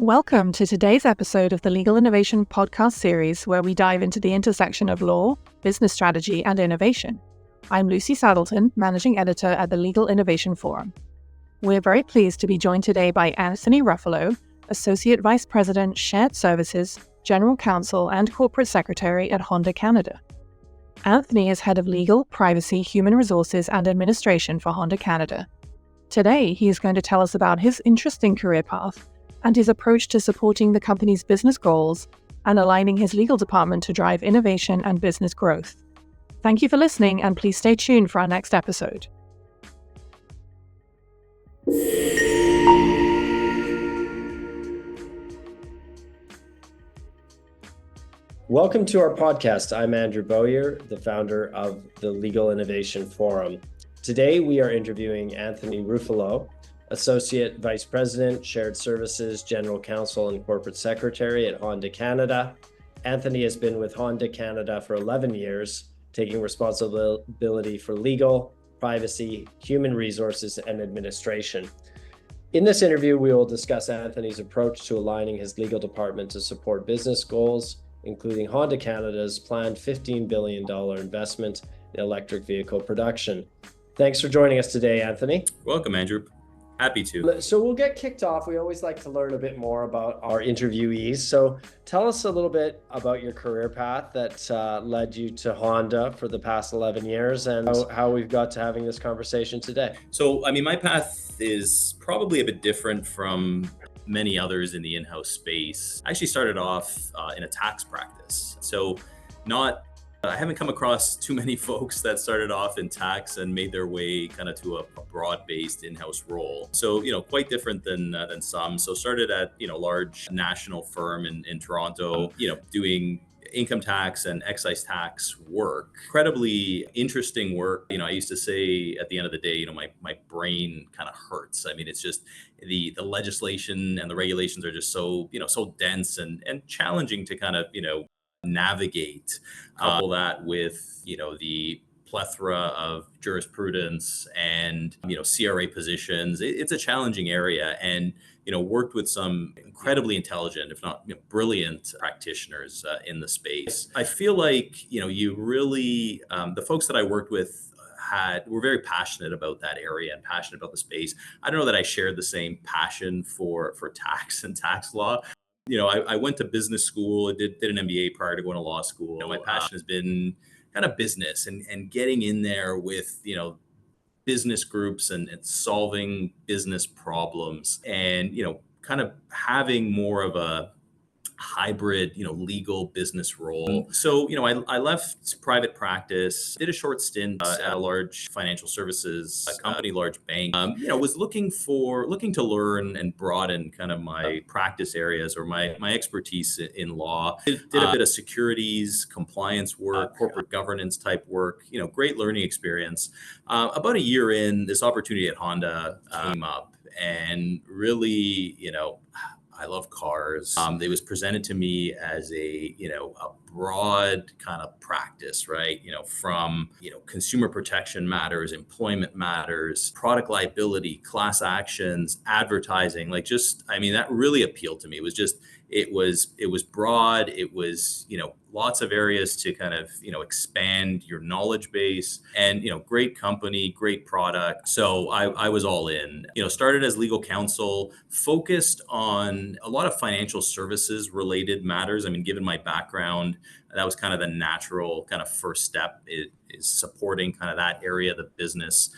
Welcome to today's episode of the Legal Innovation podcast series, where we dive into the intersection of law, business strategy, and innovation. I'm Lucy Saddleton, Managing Editor at the Legal Innovation Forum. We're very pleased to be joined today by Anthony Ruffolo, Associate Vice President, Shared Services, General Counsel, and Corporate Secretary at Honda Canada. Anthony is Head of Legal, Privacy, Human Resources, and Administration for Honda Canada. Today, he is going to tell us about his interesting career path and his approach to supporting the company's business goals and aligning his legal department to drive innovation and business growth. Thank you for listening, and please stay tuned for our next episode. Welcome to our podcast. I'm Andrew Bowyer, the founder of the Legal Innovation Forum. Today, we are interviewing Anthony Ruffolo, Associate Vice President, Shared Services, General Counsel, and Corporate Secretary at Honda Canada. Anthony has been with Honda Canada for 11 years, taking responsibility for legal, privacy, human resources, and administration. In this interview, we will discuss Anthony's approach to aligning his legal department to support business goals, including Honda Canada's planned $15 billion investment in electric vehicle production. Thanks for joining us today, Anthony. Welcome, Andrew. Happy to. So we'll get kicked off. We always like to learn a bit more about our interviewees. So tell us a little bit about your career path that led you to Honda for the past 11 years and how we've got to having this conversation today. So, my path is probably a bit different from many others in the in-house space. I actually started off in a tax practice. So I haven't come across too many folks that started off in tax and made their way kind of to a broad-based in-house role. So, quite different than some. So started at, large national firm in Toronto, doing income tax and excise tax work. Incredibly interesting work. I used to say at the end of the day, my brain kind of hurts. It's just the legislation and the regulations are just so, so dense and challenging to kind of, navigate. Couple that with the plethora of jurisprudence and CRA positions. It's a challenging area, and worked with some incredibly intelligent, if not brilliant, practitioners in the space. I feel like you really the folks that I worked with were very passionate about that area and passionate about the space. I don't know that I shared the same passion for tax and tax law. I went to business school, did an MBA prior to going to law school. My passion has been kind of business and getting in there with, business groups and solving business problems and, kind of having more of a hybrid, legal business role. So, I left private practice, did a short stint at a large financial services company, large bank. Was looking to learn and broaden kind of my practice areas or my expertise in law. Did a bit of securities, compliance work, corporate governance type work. Great learning experience. About a year in, this opportunity at Honda came up, and really, I love cars. It was presented to me as a broad kind of practice, right? From, consumer protection matters, employment matters, product liability, class actions, advertising, that really appealed to me. It was broad. It was, lots of areas to kind of, expand your knowledge base and, great company, great product. So I was all in, started as legal counsel, focused on a lot of financial services related matters. Given my background, that was kind of the natural kind of first step is supporting kind of that area of the business.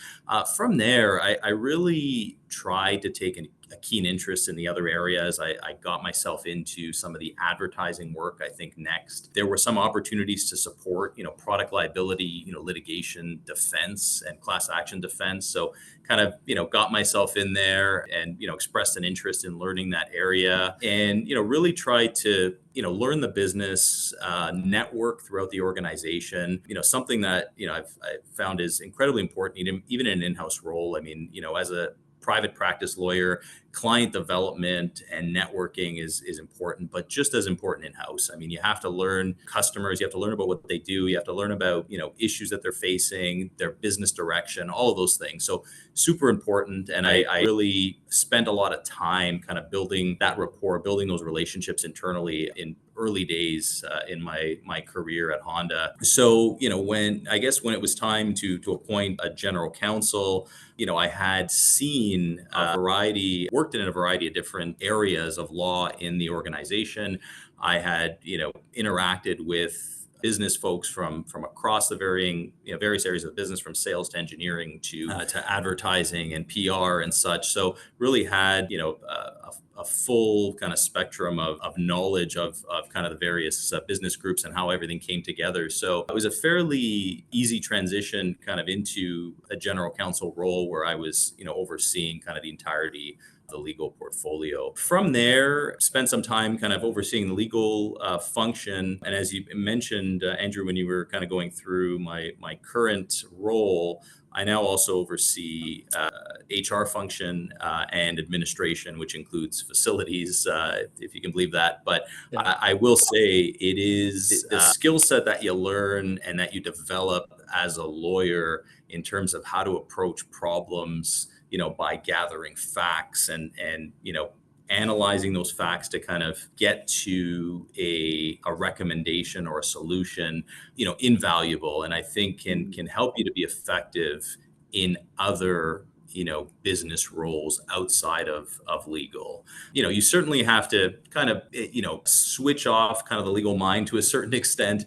From there, I really tried to take a keen interest in the other areas. I got myself into some of the advertising work. I think next, there were some opportunities to support, product liability, litigation defense and class action defense. So kind of, got myself in there and, expressed an interest in learning that area and, really tried to, learn the business, network throughout the organization, something that, I've found is incredibly important, even in an in-house role. As a private practice lawyer, client development and networking is important, but just as important in-house. I mean, you have to learn customers, you have to learn about what they do, you have to learn about, issues that they're facing, their business direction, all of those things. So super important. And I really spent a lot of time kind of building that rapport, building those relationships internally in early days in my career at Honda. So, when it was time to appoint a general counsel, I had seen worked in a variety of different areas of law in the organization. I had, interacted with business folks from across the various areas of business, from sales to engineering to advertising and PR and such. So really had, a full kind of spectrum of knowledge of kind of the various business groups and how everything came together. So it was a fairly easy transition kind of into a general counsel role where I was, overseeing kind of the entirety of the legal portfolio. From there, spent some time kind of overseeing the legal function. And as you mentioned, Andrew, when you were kind of going through my current role, I now also oversee HR function and administration, which includes facilities, if you can believe that. But yeah. I will say it is the skill set that you learn and that you develop as a lawyer in terms of how to approach problems, by gathering facts and analyzing those facts to kind of get to a recommendation or a solution, invaluable. And I think can help you to be effective in other, business roles outside of legal. You certainly have to kind of, switch off kind of the legal mind to a certain extent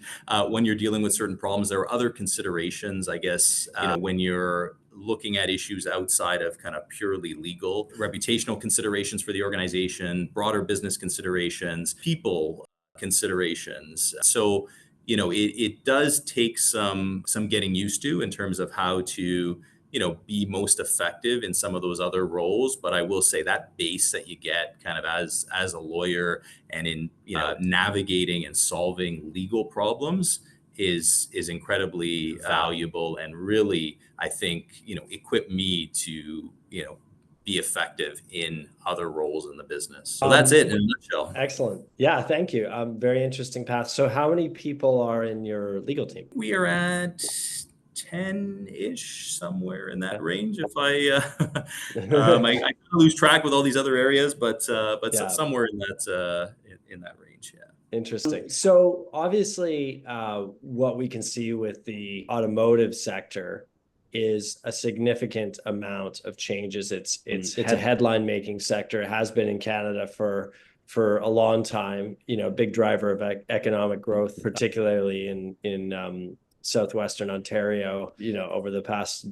when you're dealing with certain problems. There are other considerations, I guess, when you're looking at issues outside of kind of purely legal, reputational considerations for the organization, broader business considerations, people considerations. So, it does take some getting used to in terms of how to, be most effective in some of those other roles. But I will say that base that you get kind of as a lawyer and in, navigating and solving legal problems is incredibly valuable and really, I think, equip me to, be effective in other roles in the business. So that's it in a nutshell. Excellent. Yeah, thank you. Very interesting path. So how many people are in your legal team? We are at 10-ish, somewhere in that range. If I I lose track with all these other areas, but yeah. Somewhere in that range. Yeah. Interesting. So obviously, what we can see with the automotive sector is a significant amount of changes. It's a headline making sector. It has been in Canada for a long time. Big driver of economic growth, particularly in southwestern Ontario. Over the past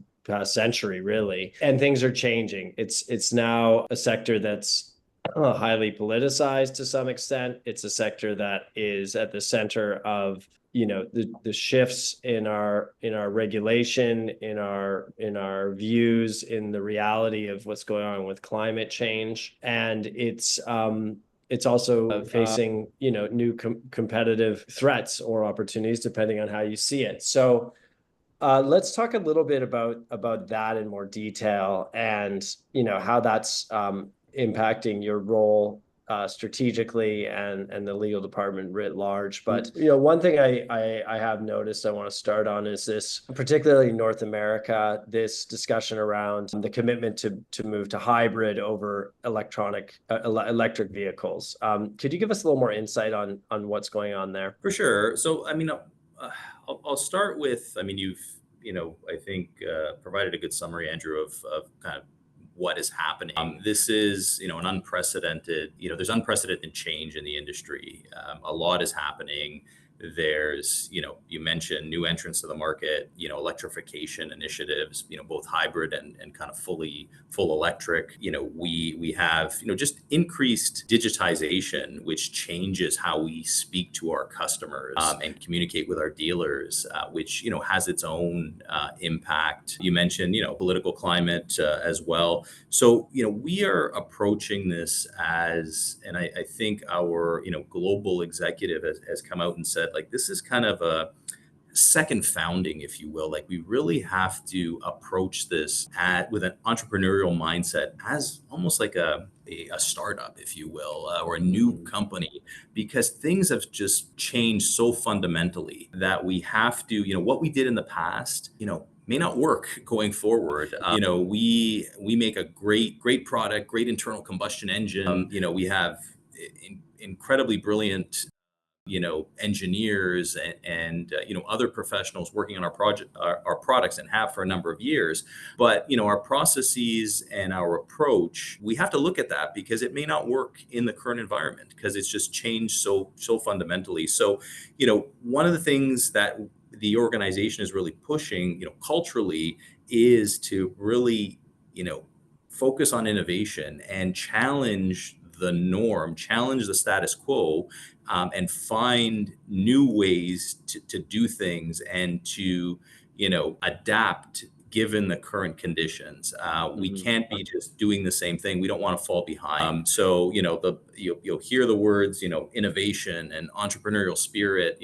century, really. And things are changing. It's now a sector that's highly politicized to some extent. It's a sector that is at the center of the shifts in our regulation, in our views, in the reality of what's going on with climate change, and it's also facing new competitive threats or opportunities depending on how you see it. So let's talk a little bit about that in more detail and how that's impacting your role strategically and the legal department writ large. But one thing I have noticed I want to start on is this, particularly in North America, this discussion around the commitment to move to hybrid over electric vehicles. Could you give us a little more insight on what's going on there? For sure. So I'll start with, you've I think provided a good summary, Andrew, of kind of what is happening. This is, an unprecedented, there's unprecedented change in the industry. A lot is happening. There's, you mentioned new entrants to the market, electrification initiatives, both hybrid and kind of full electric. We have, just increased digitization, which changes how we speak to our customers and communicate with our dealers, which, has its own impact. You mentioned, political climate as well. So, we are approaching this as, and I think our, global executive has come out and said, like, this is kind of second founding, if you will. Like, we really have to approach this with an entrepreneurial mindset, as almost like a startup, if you will, or a new company, because things have just changed so fundamentally that we have to, what we did in the past, may not work going forward. We make a great product, great internal combustion engine. We have incredibly brilliant engineers and other professionals working on our products, and have for a number of years. But our processes and our approach, we have to look at that, because it may not work in the current environment, because it's just changed so fundamentally. So one of the things that the organization is really pushing culturally is to really focus on innovation and challenge the norm, challenge the status quo, and find new ways to do things, and to adapt given the current conditions. We can't be just doing the same thing. We don't want to fall behind. So you'll hear the words innovation and entrepreneurial spirit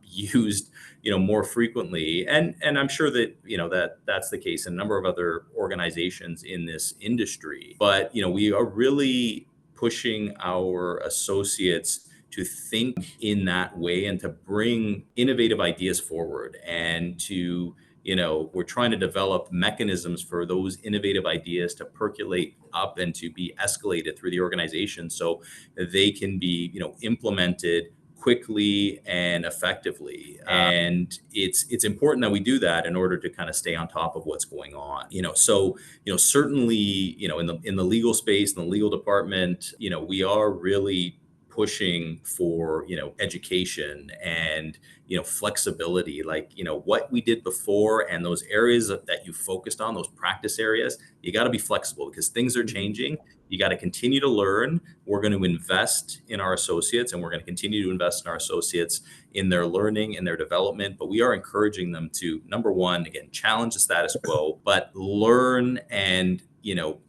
used more frequently, and I'm sure that that's the case in a number of other organizations in this industry. But we are really pushing our associates to think in that way, and to bring innovative ideas forward, and to we're trying to develop mechanisms for those innovative ideas to percolate up and to be escalated through the organization, so they can be implemented quickly and effectively. And it's important that we do that in order to kind of stay on top of what's going on. So certainly in the legal space, in the legal department, we are really pushing for education and flexibility. Like what we did before, and those areas that you focused on, those practice areas, you got to be flexible, because things are changing. You got to continue to learn. We're going to invest in our associates, and we're going to continue to invest in our associates in their learning and their development. But we are encouraging them to, number one, again, challenge the status quo, but learn and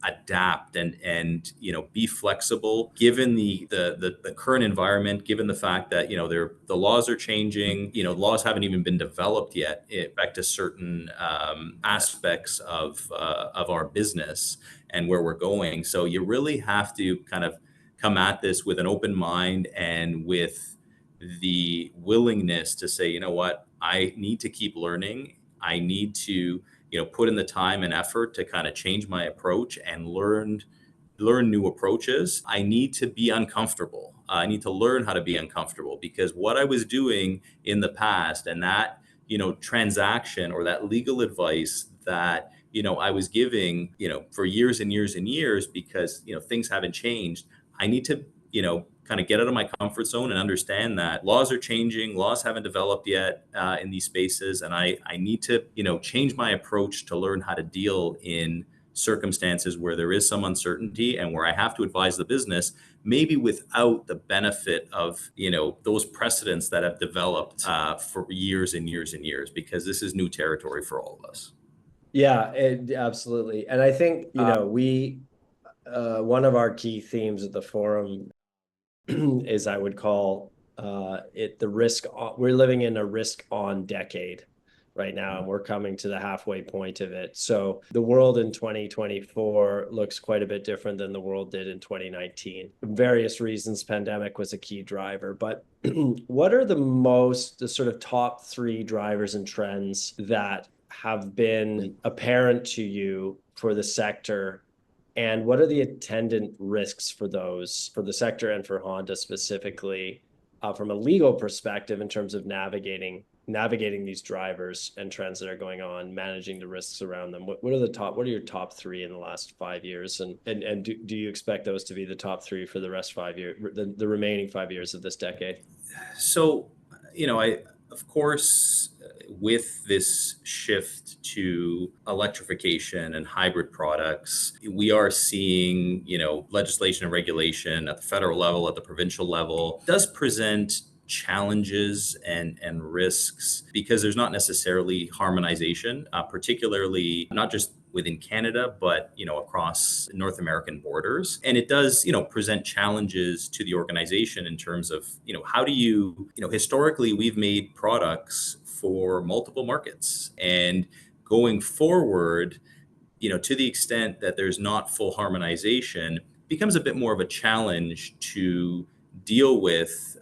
adapt and be flexible given the current environment, given the fact that the laws are changing. Laws haven't even been developed yet back to certain aspects of our business and where we're going. So you really have to kind of come at this with an open mind, and with the willingness to say, what, I need to keep learning. I need to put in the time and effort to kind of change my approach and learn new approaches. I need to be uncomfortable. I need to learn how to be uncomfortable, because what I was doing in the past, and that transaction or that legal advice that I was giving for years and years and years, because things haven't changed. I need to kind of get out of my comfort zone and understand that laws are changing, laws haven't developed yet in these spaces. And I need to, change my approach to learn how to deal in circumstances where there is some uncertainty, and where I have to advise the business, maybe without the benefit of, those precedents that have developed for years and years and years, because this is new territory for all of us. Yeah, absolutely. And I think, we, one of our key themes at the forum is, I would call it the risk. We're living in a risk on decade right now, and we're coming to the halfway point of it. So the world in 2024 looks quite a bit different than the world did in 2019. For various reasons, pandemic was a key driver. But what are the sort of top three drivers and trends that have been apparent to you for the sector? And what are the attendant risks for those, for the sector and for Honda specifically, from a legal perspective, in terms of navigating these drivers and trends that are going on, managing the risks around them? What are your top three in the last 5 years? And do you expect those to be the top three for the rest 5 years, the remaining 5 years of this decade? So, of course, with this shift to electrification and hybrid products, we are seeing, legislation and regulation at the federal level, at the provincial level, does present challenges and risks because there's not necessarily harmonization, particularly not just within Canada, but across North American borders. And it does, present challenges to the organization in terms of, how do historically we've made products for multiple markets, and going forward, to the extent that there's not full harmonization, becomes a bit more of a challenge to deal with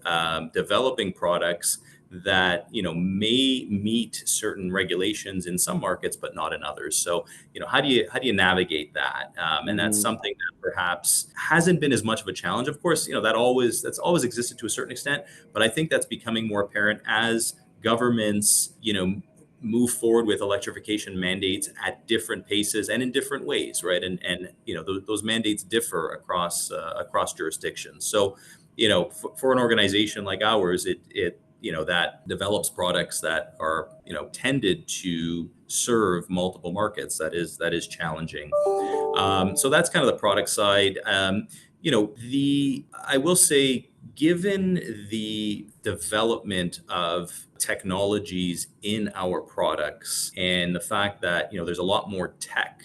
developing products that may meet certain regulations in some markets but not in others. So how do you navigate that? And that's something that perhaps hasn't been as much of a challenge. Of course, that's always existed to a certain extent, but I think that's becoming more apparent as governments move forward with electrification mandates at different paces and in different ways, right? And those mandates differ across jurisdictions. So for an organization like ours, it that develops products that are tended to serve multiple markets, that is challenging. So that's kind of the product side. I will say, given the development of technologies in our products and the fact that there's a lot more tech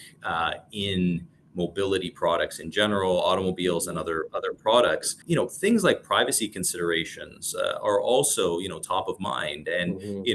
in mobility products in general, automobiles and other products, things like privacy considerations are also top of mind. And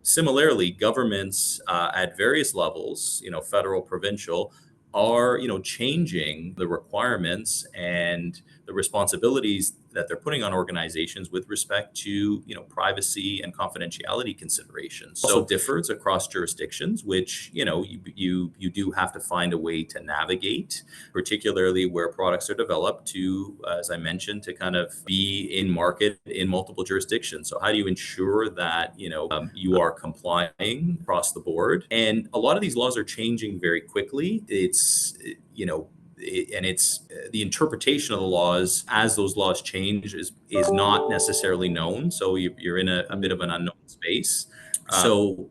similarly, governments at various levels, federal, provincial, are changing the requirements and the responsibilities that they're putting on organizations with respect to privacy and confidentiality considerations. So it differs across jurisdictions, which you do have to find a way to navigate, particularly where products are developed to, as I mentioned, to kind of be in market in multiple jurisdictions. So how do you ensure that you are complying across the board? And a lot of these laws are changing very quickly. It's the interpretation of the laws as those laws change is not necessarily known. So you're in a bit of an unknown space. So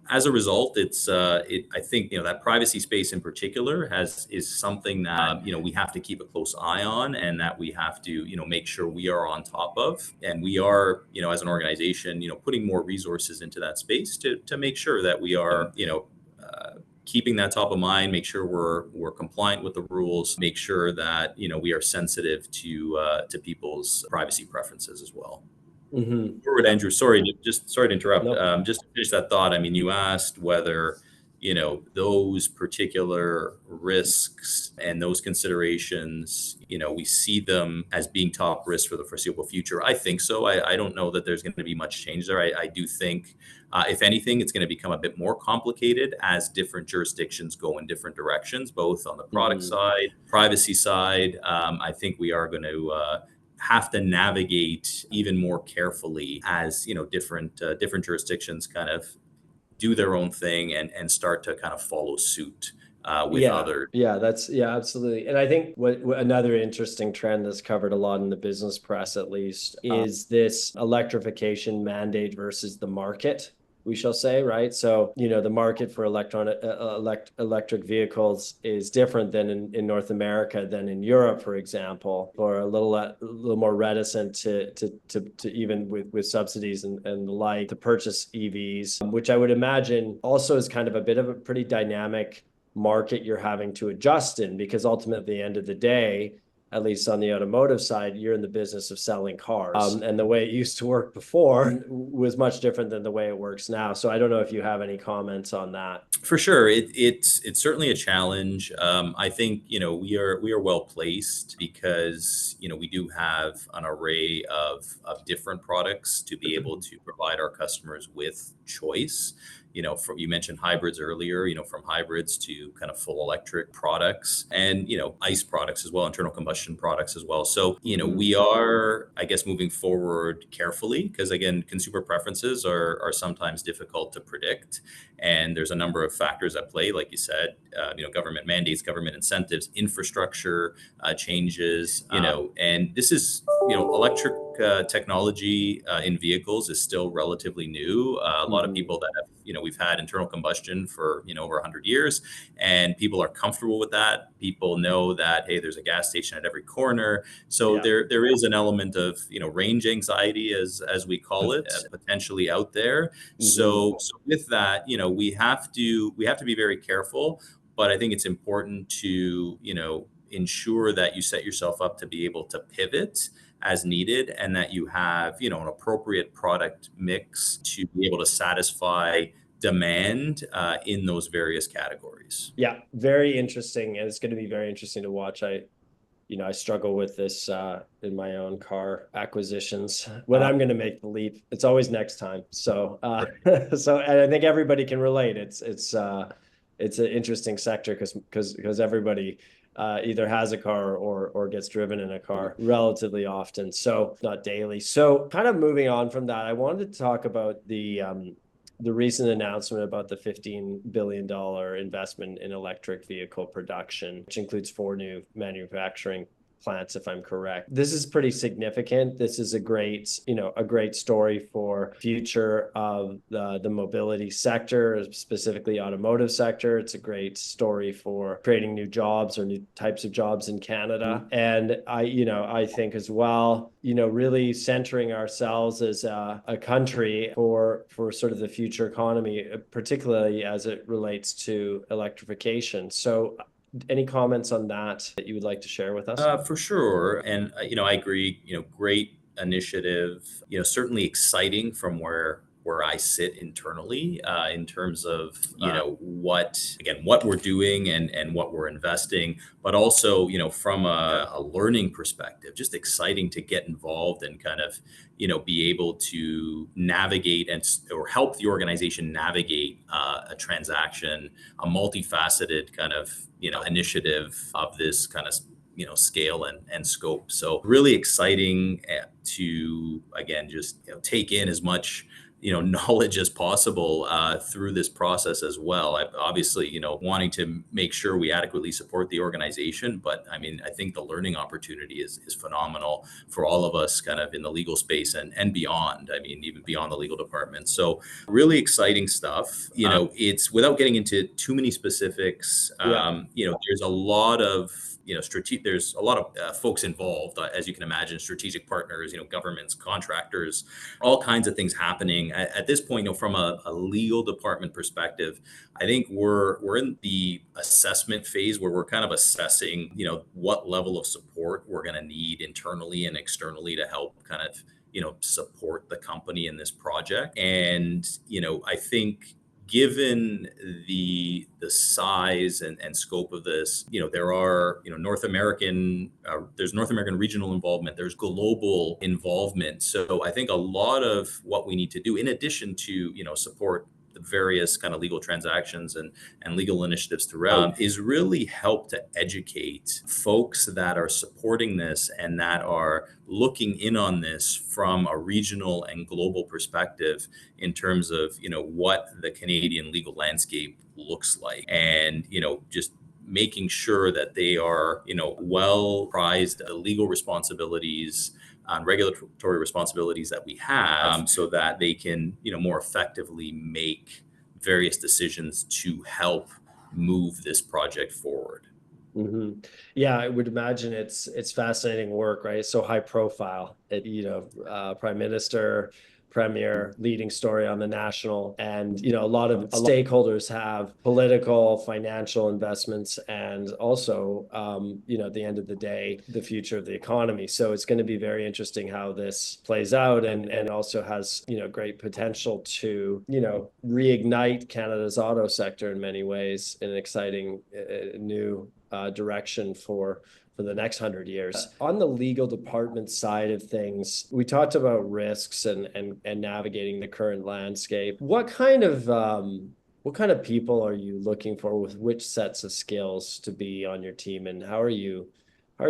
as a result, I think that privacy space in particular is something that we have to keep a close eye on, and that we have to make sure we are on top of. And we are as an organization putting more resources into that space to make sure that we are keeping that top of mind, make sure we're compliant with the rules, make sure that we are sensitive to people's privacy preferences as well. Forward, Andrew. Sorry to interrupt. Nope. Just to finish that thought. I mean, you asked whether those particular risks and those considerations, we see them as being top risks for the foreseeable future. I think so. I don't know that there's going to be much change there. I do think, if anything, it's going to become a bit more complicated as different jurisdictions go in different directions, both on the product side, privacy side. I think we are going to have to navigate even more carefully as different jurisdictions kind of do their own thing and start to kind of follow suit with others. Yeah, absolutely. And I think what another interesting trend that's covered a lot in the business press, at least, is this electrification mandate versus the market, we shall say, right? So, the market for electric vehicles is different than in North America than in Europe, for example, or a little more reticent to even with subsidies and the like, to purchase EVs, which I would imagine also is kind of a bit of a pretty dynamic market you're having to adjust in, because ultimately at the end of the day, at least on the automotive side, you're in the business of selling cars. And the way it used to work before was much different than the way it works now. So I don't know if you have any comments on that. For sure. It's certainly a challenge. I think, we are well placed because, we do have an array of different products to be able to provide our customers with choice. You mentioned hybrids earlier, from hybrids to kind of full electric products, and, ICE products as well, internal combustion products as well. So, we are, I guess, moving forward carefully because, again, consumer preferences are sometimes difficult to predict. And there's a number of factors at play, like you said, government mandates, government incentives, infrastructure changes, and this is, electric technology in vehicles is still relatively new. A lot of people that have we've had internal combustion for, over 100 years, and people are comfortable with that. People know that, hey, there's a gas station at every corner. So Yeah. there is an element of, range anxiety, as we call it, potentially out there. So with that, we have to be very careful, but I think it's important to, ensure that you set yourself up to be able to pivot as needed, and that you have, an appropriate product mix to be able to satisfy demand in those various categories. Yeah, very interesting. And it's going to be very interesting to watch. I struggle with this in my own car acquisitions. When I'm going to make the leap, it's always next time. So, and I think everybody can relate. It's an interesting sector because everybody either has a car or gets driven in a car relatively often. So not daily. So kind of moving on from that, I wanted to talk about the recent announcement about the $15 billion investment in electric vehicle production, which includes 4 new manufacturing plants, if I'm correct. This is pretty significant. This is a great story for future of the mobility sector, specifically automotive sector. It's a great story for creating new jobs or new types of jobs in Canada. And I think as well, really centering ourselves as a country for sort of the future economy, particularly as it relates to electrification. So any comments on that you would like to share with us? For sure. And, I agree, great initiative, certainly exciting from where I sit internally in terms of, what we're doing and what we're investing, but also, from a learning perspective, just exciting to get involved and kind of, be able to navigate or help the organization navigate a transaction, a multifaceted kind of, initiative of this kind of, scale and scope. So really exciting to, again, just take in as much knowledge as possible through this process as well. I obviously, wanting to make sure we adequately support the organization, but I mean, I think the learning opportunity is phenomenal for all of us kind of in the legal space and beyond. I mean, even beyond the legal department. So really exciting stuff. It's without getting into too many specifics. There's a lot of there's a lot of folks involved, as you can imagine, strategic partners, governments, contractors, all kinds of things happening at this point. From a legal department perspective, I think we're in the assessment phase where we're kind of assessing, what level of support we're going to need internally and externally to help kind of, support the company in this project. And, I think given the size and scope of this, there are, North American, there's North American regional involvement, there's global involvement. So I think a lot of what we need to do, in addition to, support the various kind of legal transactions and legal initiatives throughout, is really help to educate folks that are supporting this and that are looking in on this from a regional and global perspective in terms of, what the Canadian legal landscape looks like. And, just making sure that they are, well prized the legal responsibilities on regulatory responsibilities that we have, so that they can, more effectively make various decisions to help move this project forward. Mm-hmm. Yeah, I would imagine it's fascinating work, right? So high profile, Prime Minister, Premier, leading story on the national, and a lot of stakeholders have political, financial investments, and also at the end of the day, the future of the economy. So it's going to be very interesting how this plays out, and also has great potential to reignite Canada's auto sector in many ways in an exciting new direction for the next 100 years. On the legal department side of things, we talked about risks and navigating the current landscape. What kind of people are you looking for, with which sets of skills to be on your team, and how are you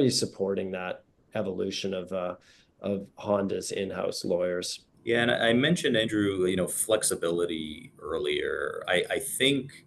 supporting that evolution of Honda's in-house lawyers? Yeah, and I mentioned, Andrew, flexibility earlier. I think,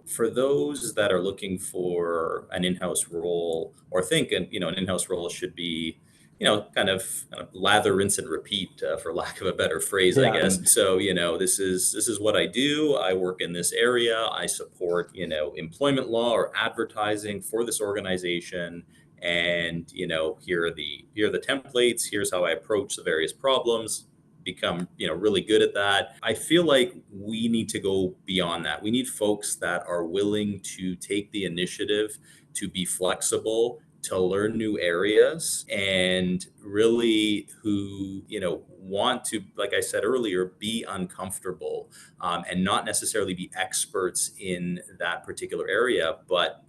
for those that are looking for an in-house role, or think, an in-house role should be, kind of lather, rinse, and repeat, for lack of a better phrase, I Yeah. guess. So, this is what I do. I work in this area. I support, employment law or advertising for this organization. And, here are the templates. Here's how I approach the various problems. Become, really good at that. I feel like we need to go beyond that. We need folks that are willing to take the initiative, to be flexible, to learn new areas, and really who want to, like I said earlier, be uncomfortable, and not necessarily be experts in that particular area, but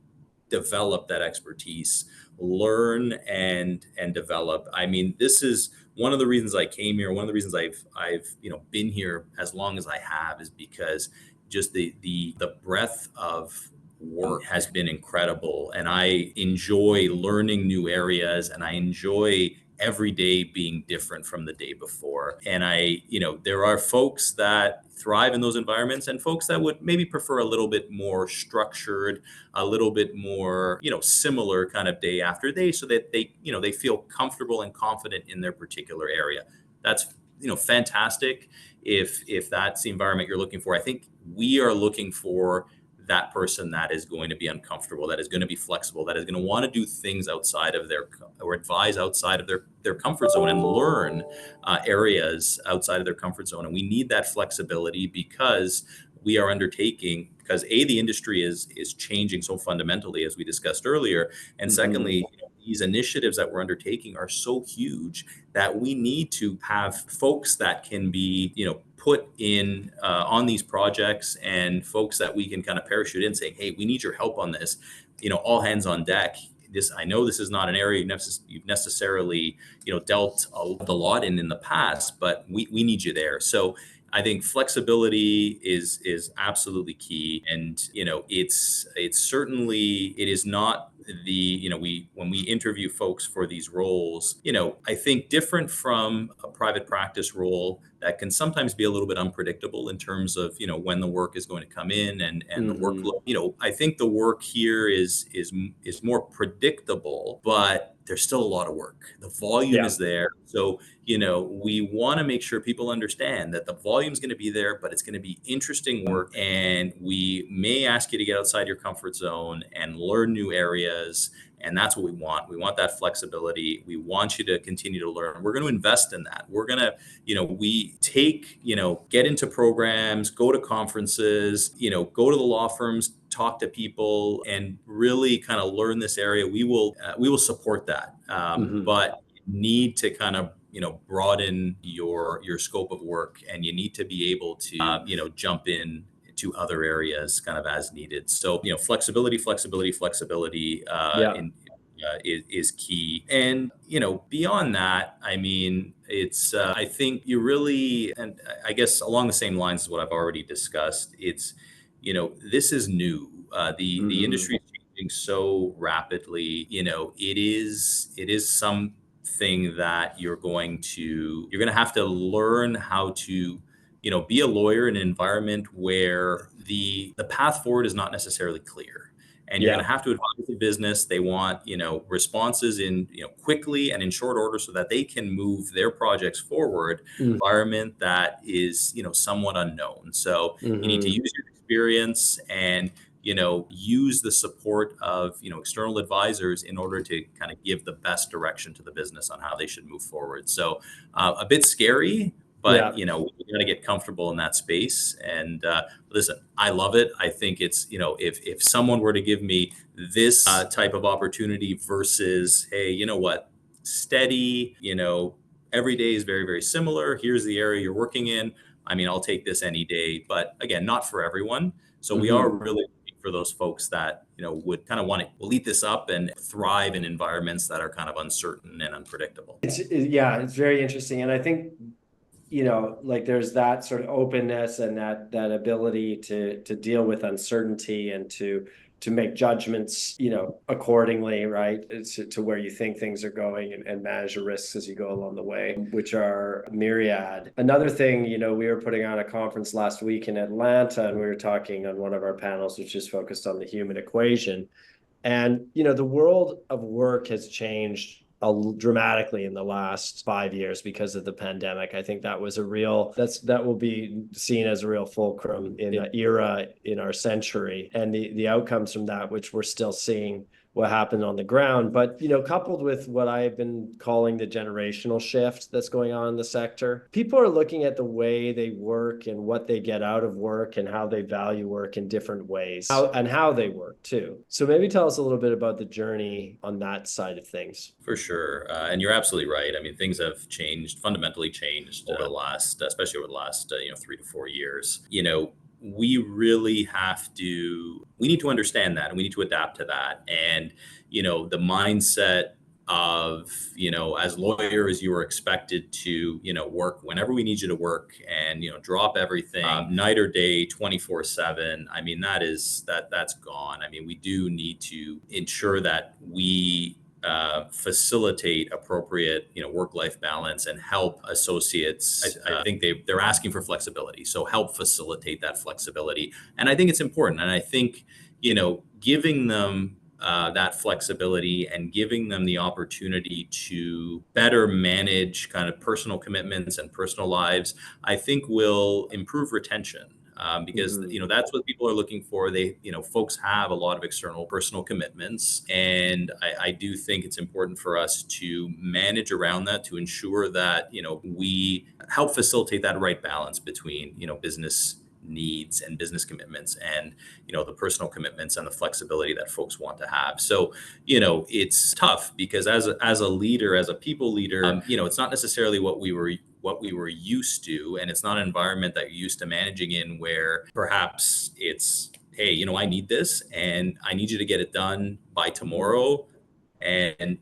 develop that expertise, learn and develop. I mean, this is one of the reasons I came here. One of the reasons I've been here as long as I have is because just the breadth of work has been incredible, and I enjoy learning new areas, and I enjoy every day being different from the day before. And there are folks that thrive in those environments and folks that would maybe prefer a little bit more structured, a little bit more, similar kind of day after day, so that they feel comfortable and confident in their particular area. That's, fantastic if that's the environment you're looking for. I think we are looking for that person that is going to be uncomfortable, that is going to be flexible, that is going to want to do things outside of or advise outside of their comfort zone, and learn areas outside of their comfort zone. And we need that flexibility because we are undertaking, because the industry is changing so fundamentally, as we discussed earlier. And secondly, these initiatives that we're undertaking are so huge that we need to have folks that can be, put in on these projects, and folks that we can kind of parachute in saying, hey, we need your help on this, all hands on deck. I know this is not an area you've necessarily, dealt a lot in the past, but we need you there. So I think flexibility is absolutely key. And, it's certainly, it is not when we interview folks for these roles, I think different from a private practice role that can sometimes be a little bit unpredictable in terms of, when the work is going to come in, and the workload. I think the work here is more predictable, but there's still a lot of work. The volume is there. So, we want to make sure people understand that the volume is going to be there, but it's going to be interesting work. And we may ask you to get outside your comfort zone and learn new areas. And that's what we want. We want that flexibility. We want you to continue to learn. We're going to invest in that. We're going to, get into programs, go to conferences, go to the law firms, talk to people, and really kind of learn this area. We will support that. But you need to kind of, broaden your scope of work, and you need to be able to, jump in to other areas kind of as needed. So, flexibility is key. And, beyond that, I mean, it's, I think you really, and I guess along the same lines as what I've already discussed, it's, this is new. The industry is changing so rapidly. It is something that you're going to have to learn how to, be a lawyer in an environment where the path forward is not necessarily clear. And you're going to have to advise the business. They want, responses in, quickly and in short order, so that they can move their projects forward. Environment that is, somewhat unknown. So you need to use your experience and, use the support of, external advisors in order to kind of give the best direction to the business on how they should move forward. So a bit scary, but we got to get comfortable in that space. And listen, I love it. I think it's, if someone were to give me this type of opportunity versus, hey, you know what, steady, every day is very, very similar. Here's the area you're working in. I mean, I'll take this any day, but again, not for everyone. So we are really looking for those folks that, would kind of want to lead this up and thrive in environments that are kind of uncertain and unpredictable. It's very interesting. And I think, like there's that sort of openness and that ability to deal with uncertainty and to make judgments, accordingly, right, to where you think things are going, and manage the risks as you go along the way, which are myriad. Another thing, we were putting on a conference last week in Atlanta, and we were talking on one of our panels, which is focused on the human equation. And, the world of work has changed dramatically in the last 5 years because of the pandemic. I think that was that will be seen as a real fulcrum in an era in our century, and the outcomes from that, which we're still seeing what happened on the ground. But, coupled with what I've been calling the generational shift that's going on in the sector, people are looking at the way they work and what they get out of work and how they value work in different ways, and how they work too. So maybe tell us a little bit about the journey on that side of things. For sure. And you're absolutely right. I mean, things have fundamentally changed over the last, especially over the last, 3 to 4 years. We really we need to understand that, and we need to adapt to that. And, the mindset of, as lawyers, you are expected to, work whenever we need you to work and, drop everything night or day, 24/7. I mean, that's gone. I mean, we do need to ensure that we facilitate appropriate, work-life balance and help associates. I think they're asking for flexibility, so help facilitate that flexibility. And I think it's important. And I think, giving them that flexibility and giving them the opportunity to better manage kind of personal commitments and personal lives, I think will improve retention. Because that's what people are looking for. Folks have a lot of external personal commitments, and I do think it's important for us to manage around that, to ensure that we help facilitate that right balance between business needs and business commitments and the personal commitments and the flexibility that folks want to have. So it's tough because as a leader, as a people leader, it's not necessarily what we were used to, and it's not an environment that you're used to managing in, where perhaps it's, hey, I need this and I need you to get it done by tomorrow, and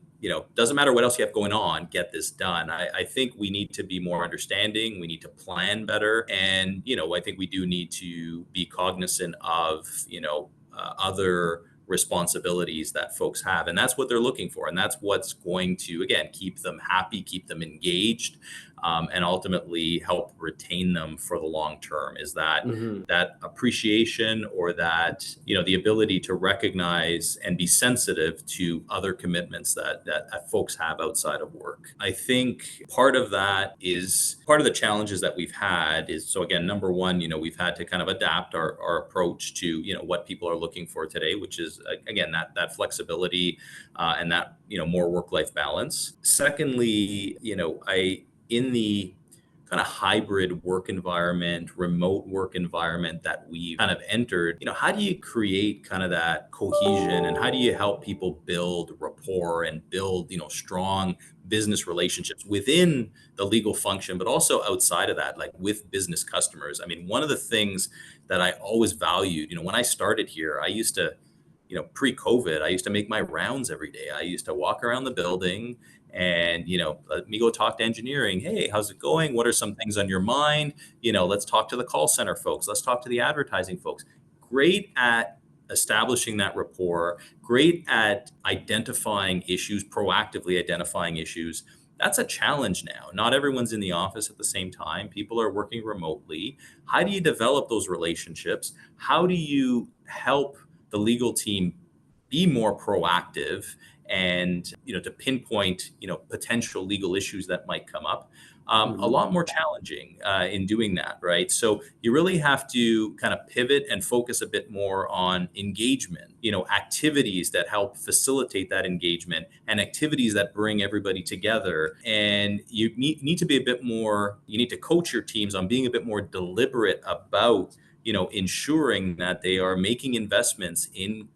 doesn't matter what else you have going on, get this done. I think we need to be more understanding. We need to plan better. And, I think we do need to be cognizant of, other responsibilities that folks have. And that's what they're looking for. And that's what's going to, again, keep them happy, keep them engaged, and ultimately help retain them for the long term, is that that appreciation, or that, the ability to recognize and be sensitive to other commitments that folks have outside of work. I think part of the challenges that we've had is, so again, number one, we've had to kind of adapt our approach to, what people are looking for today, which is, again, that flexibility and that, more work-life balance. Secondly, in the kind of hybrid work environment, remote work environment that we've kind of entered, how do you create kind of that cohesion, and how do you help people build rapport and build, strong business relationships within the legal function, but also outside of that, like with business customers? I mean, one of the things that I always valued, when I started here, I used to, pre-COVID, I used to make my rounds every day. I used to walk around the building and, let me go talk to engineering. Hey, how's it going? What are some things on your mind? Let's talk to the call center folks. Let's talk to the advertising folks. Great at establishing that rapport, great at identifying issues, proactively identifying issues. That's a challenge now. Not everyone's in the office at the same time. People are working remotely. How do you develop those relationships? How do you help the legal team be more proactive and, to pinpoint, potential legal issues that might come up? A lot more challenging in doing that, right? So you really have to kind of pivot and focus a bit more on engagement, activities that help facilitate that engagement, and activities that bring everybody together. And you need to be a bit more, you need to coach your teams on being a bit more deliberate about, ensuring that they are making investments in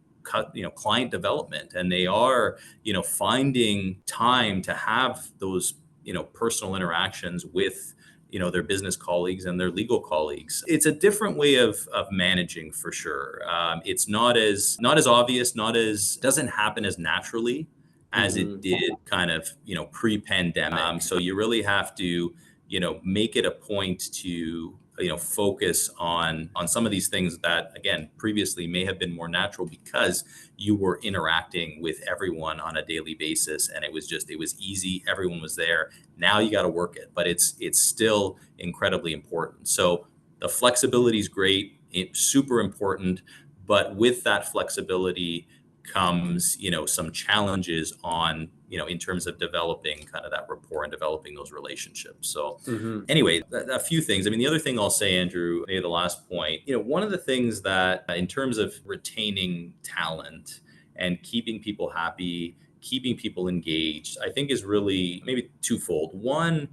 client development, and they are, finding time to have those, personal interactions with, their business colleagues and their legal colleagues. It's a different way of managing, for sure. It's not as obvious, doesn't happen as naturally as it did kind of, pre-pandemic. So you really have to, make it a point to, focus on some of these things that, again, previously may have been more natural because you were interacting with everyone on a daily basis, and it was easy. Everyone was there. Now you got to work it, but it's still incredibly important. So the flexibility is great. It's super important, but with that flexibility comes, some challenges on, in terms of developing kind of that rapport and developing those relationships. So Mm-hmm. anyway, a few things. I mean, the other thing I'll say, Andrew, maybe the last point, one of the things that in terms of retaining talent and keeping people happy, keeping people engaged, I think is really maybe twofold. One,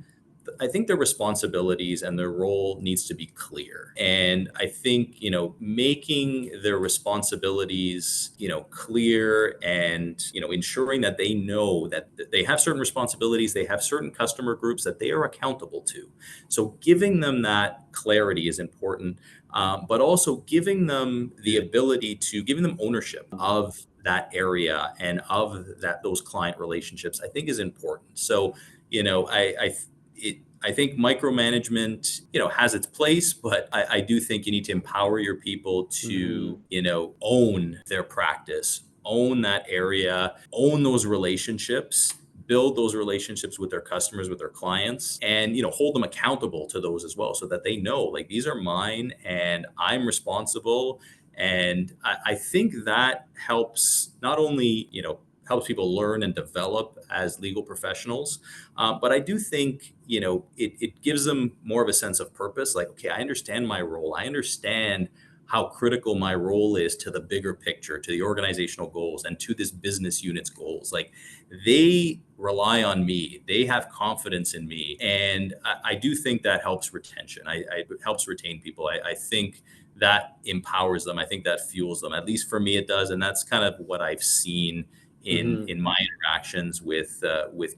I think their responsibilities and their role needs to be clear. And I think, making their responsibilities, clear and, ensuring that they know that they have certain responsibilities, they have certain customer groups that they are accountable to. So giving them that clarity is important, but also giving them the ability to giving them ownership of that area and of those client relationships, I think is important. So, I think micromanagement, has its place, but I do think you need to empower your people to, own their practice, own that area, own those relationships, build those relationships with their customers, with their clients, and, hold them accountable to those as well, so that they know, like, these are mine and I'm responsible. And I think that helps not only, helps people learn and develop as legal professionals. But I do think, it gives them more of a sense of purpose. Like, okay, I understand my role. I understand how critical my role is to the bigger picture, to the organizational goals, and to this business unit's goals. Like, they rely on me. They have confidence in me. And I do think that helps retention. It helps retain people. I think that empowers them. I think that fuels them. At least for me, it does. And that's kind of what I've seen in my interactions with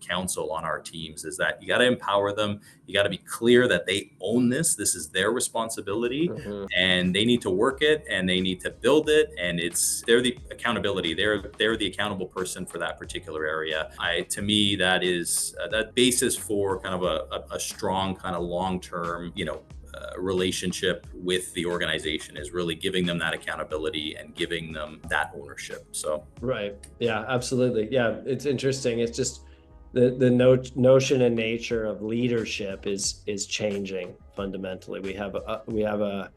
Counsel on our teams, is that you got to empower them. You got to be clear that they own this. This is their responsibility, and they need to work it and they need to build it. And they're the accountability. They're the accountable person for that particular area. To me, that is that basis for kind of a strong kind of long-term, relationship with the organization is really giving them that accountability and giving them that ownership. So right, yeah, absolutely, yeah. It's interesting. It's just the notion and nature of leadership is changing fundamentally. We have a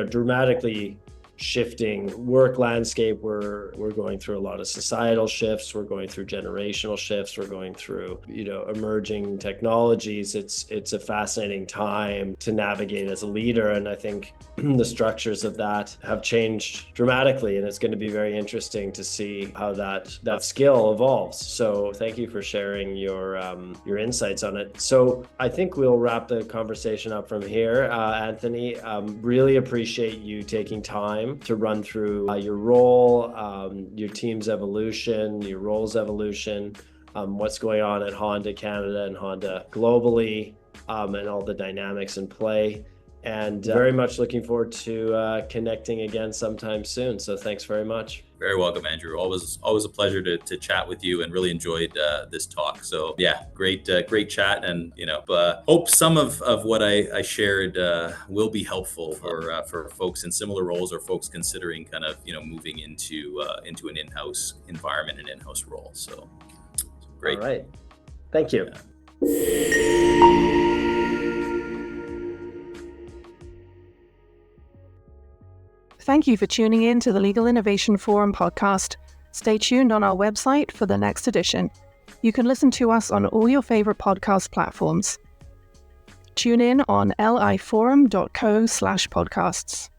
dramatically shifting work landscape. We're going through a lot of societal shifts. We're going through generational shifts. We're going through emerging technologies. It's a fascinating time to navigate as a leader, and I think the structures of that have changed dramatically, and it's going to be very interesting to see how that skill evolves. So thank you for sharing your insights on it. So I think we'll wrap the conversation up from here. Anthony, really appreciate you taking time to run through your role, your team's evolution, your role's evolution, what's going on at Honda Canada and Honda globally, and all the dynamics in play. And very much looking forward to connecting again sometime soon. So thanks very much. Very welcome, Andrew. Always a pleasure to chat with you, and really enjoyed this talk. So yeah, great chat, and hope some of what I shared will be helpful for folks in similar roles, or folks considering kind of moving into an in-house environment, an in-house role. So great. All right, thank you. Yeah. Thank you for tuning in to the Legal Innovation Forum podcast. Stay tuned on our website for the next edition. You can listen to us on all your favorite podcast platforms. Tune in on liforum.co/podcasts.